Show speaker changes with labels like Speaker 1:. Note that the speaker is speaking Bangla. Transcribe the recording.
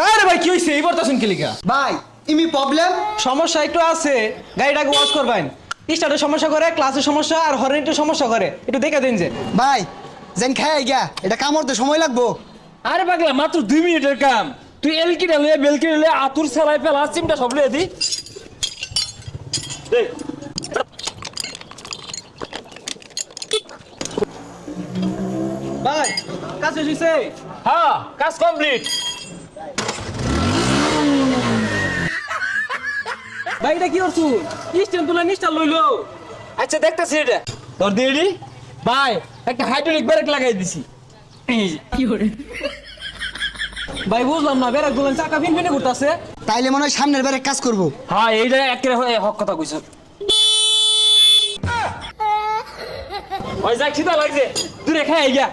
Speaker 1: আরে ভাই কি হইছে এইবার তাসুন কি লিখা
Speaker 2: ভাই ইমি প্রবলেম
Speaker 1: সমস্যা একটু আছে গাড়িটাকে ওয়াশ করবেন স্টার্টের সমস্যা করে ক্লাসের সমস্যা আর হরেন্টের সমস্যা করে একটু দেখে দিন যে
Speaker 2: ভাই যেন খাই গিয়া এটা কামড়তে সময় লাগবো।
Speaker 3: আরে পাগলা মাত্র 2 মিনিটের কাম। তুই এলকি ডালে বেলকি ডালে আতুর ছাড়াই ফেলা চিমটা সব লিয়ে দি। দেখ
Speaker 1: ভাই কাজ শেষ হইছে
Speaker 3: হ্যাঁ কাজ কমপ্লিট।
Speaker 1: ভাই এটা কি করছু স্ট্যান্ড তুলে নিস্টার লইলো
Speaker 3: আচ্ছা দেখতেছি এটা তোর দিদি ভাই একটা হাইড্রোলিক ব্রেক লাগাই দিছি।
Speaker 1: ভাই বুঝলাম না বেরা গুলান চাকা ভিন ভিনে ঘুরতাছে
Speaker 2: তাইলে মনে হয় সামনের বারে কাজ করব।
Speaker 3: হ্যাঁ এইটা একেবারে হক কথা কইছ। ওই যা খিদা লাগছে দূরে খাই গিয়া।